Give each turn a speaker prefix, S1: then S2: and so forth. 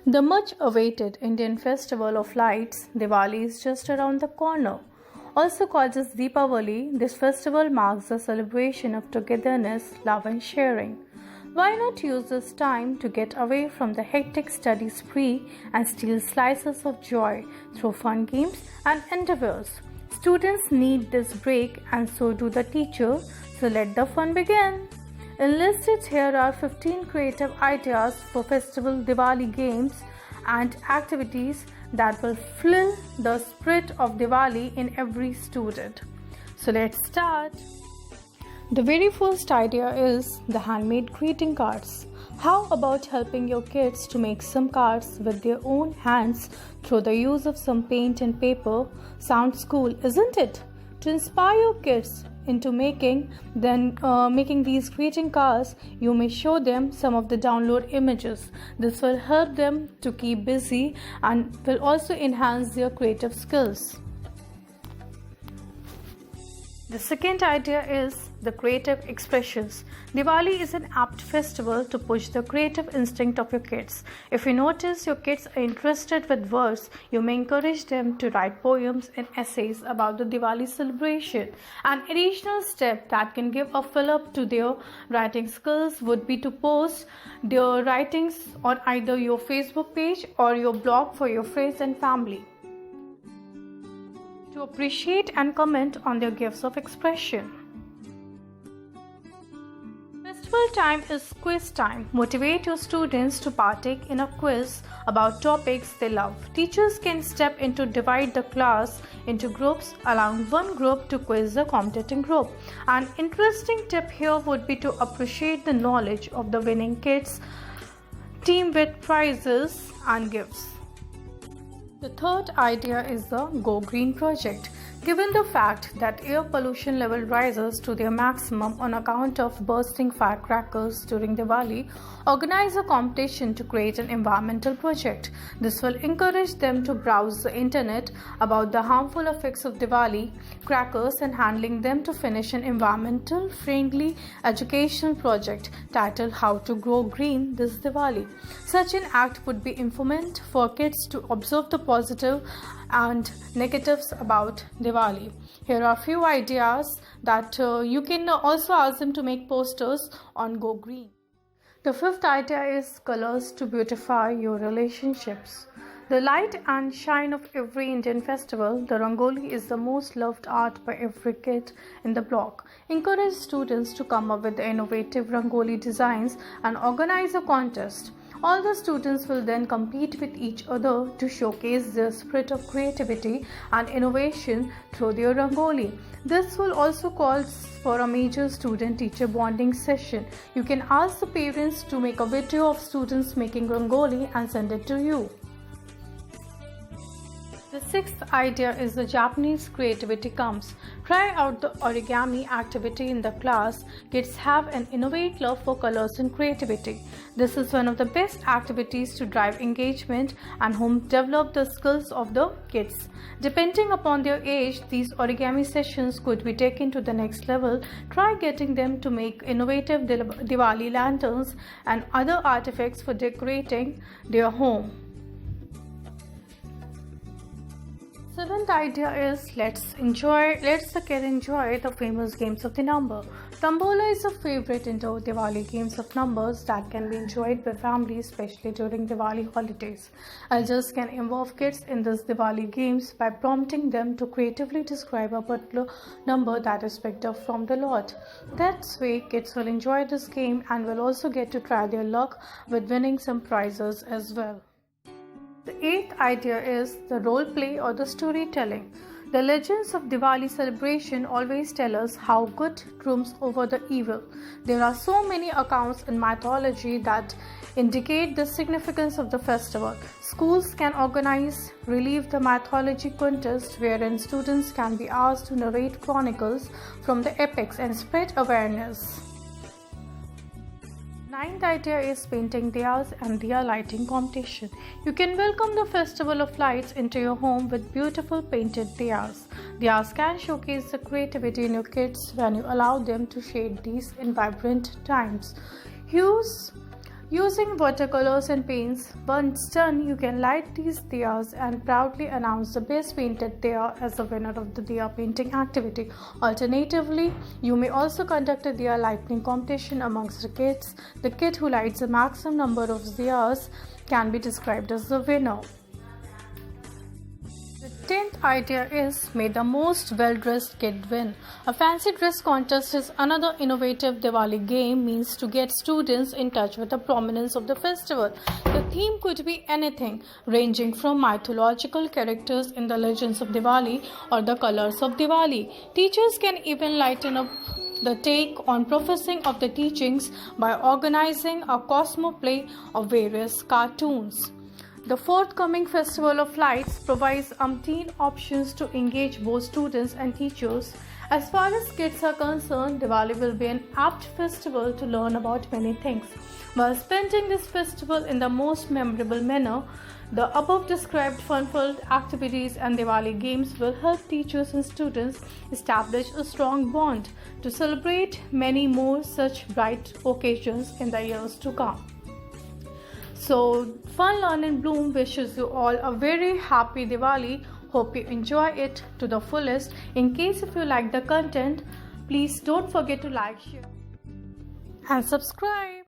S1: The much awaited Indian festival of lights, Diwali, is just around the corner. Also called as Deepavali, this festival marks the celebration of togetherness, love, and sharing. Why not use this time to get away from the hectic study spree and steal slices of joy through fun games and endeavors? Students need this break, and so do the teachers, so let the fun begin. Enlisted here are 15 creative ideas for festival Diwali games and activities that will fill the spirit of Diwali in every student. So let's start. The very first idea is the handmade greeting cards. How about helping your kids to make some cards with their own hands through the use of some paint and paper? Sounds cool, isn't it? To inspire your kids into making these greeting cards, you may show them some of the download images. This will help them to keep busy and will also enhance their creative skills. The second idea is the creative expressions. Diwali is an apt festival to push the creative instinct of your kids. If you notice your kids are interested with verse, you may encourage them to write poems and essays about the Diwali celebration. An additional step that can give a fill-up to their writing skills would be to post their writings on either your Facebook page or your blog for your friends and family to appreciate and comment on their gifts of expression. Festival time is quiz time. Motivate your students to partake in a quiz about topics they love. Teachers can step in to divide the class into groups, allowing one group to quiz the competing group. An interesting tip here would be to appreciate the knowledge of the winning kids' team with prizes and gifts. The third idea is the Go Green project. Given the fact that air pollution level rises to their maximum on account of bursting firecrackers during Diwali, organize a competition to create an environmental project. This will encourage them to browse the internet about the harmful effects of Diwali crackers and handling them to finish an environmental friendly educational project titled How to Grow Green this Diwali. Such an act would be informative for kids to observe the positive and negatives about Diwali. Here are a few ideas that you can also ask them to make posters on Go Green. The fifth idea is colors to beautify your relationships. The light and shine of every Indian festival, the Rangoli is the most loved art by every kid in the block. Encourage students to come up with innovative Rangoli designs and organize a contest. All the students will then compete with each other to showcase their spirit of creativity and innovation through their Rangoli. This will also call for a major student-teacher bonding session. You can ask the parents to make a video of students making Rangoli and send it to you. The sixth idea is the Japanese creativity comes. Try out the origami activity in the class. Kids have an innate love for colors and creativity. This is one of the best activities to drive engagement and develop the skills of the kids. Depending upon their age, these origami sessions could be taken to the next level. Try getting them to make innovative Diwali lanterns and other artifacts for decorating their home. Seventh idea is let's the kid enjoy the famous games of the number. Tombola is a favorite indoor Diwali games of numbers that can be enjoyed by families, especially during Diwali holidays. Elders can involve kids in these Diwali games by prompting them to creatively describe a particular number that is picked up from the lot. That way, kids will enjoy this game and will also get to try their luck with winning some prizes as well. The eighth idea is the role play or the storytelling. The legends of Diwali celebration always tell us how good triumphs over the evil. There are so many accounts in mythology that indicate the significance of the festival. Schools can organize Relive the Mythology contest wherein students can be asked to narrate chronicles from the epics and spread awareness. Ninth idea is painting diyas and diya lighting competition. You can welcome the festival of lights into your home with beautiful painted diyas. Diyas can showcase the creativity in your kids when you allow them to shade these in vibrant times. Use Using watercolors and paints, once done, you can light these diyas and proudly announce the best painted diya as the winner of the diya painting activity. Alternatively, you may also conduct a diya lighting competition amongst the kids. The kid who lights the maximum number of diyas can be described as the winner. The 10th idea is may the most well-dressed kid win. A fancy dress contest is another innovative Diwali game means to get students in touch with the prominence of the festival. The theme could be anything, ranging from mythological characters in the legends of Diwali or the colors of Diwali. Teachers can even lighten up the take on professing of the teachings by organizing a cosmoplay of various cartoons. The forthcoming Festival of Lights provides umpteen options to engage both students and teachers. As far as kids are concerned, Diwali will be an apt festival to learn about many things. While spending this festival in the most memorable manner, the above described fun-filled activities and Diwali games will help teachers and students establish a strong bond to celebrate many more such bright occasions in the years to come. So, Fun Learn and Bloom wishes you all a very happy Diwali. Hope you enjoy it to the fullest. In case if you like the content, please don't forget to like, share and subscribe.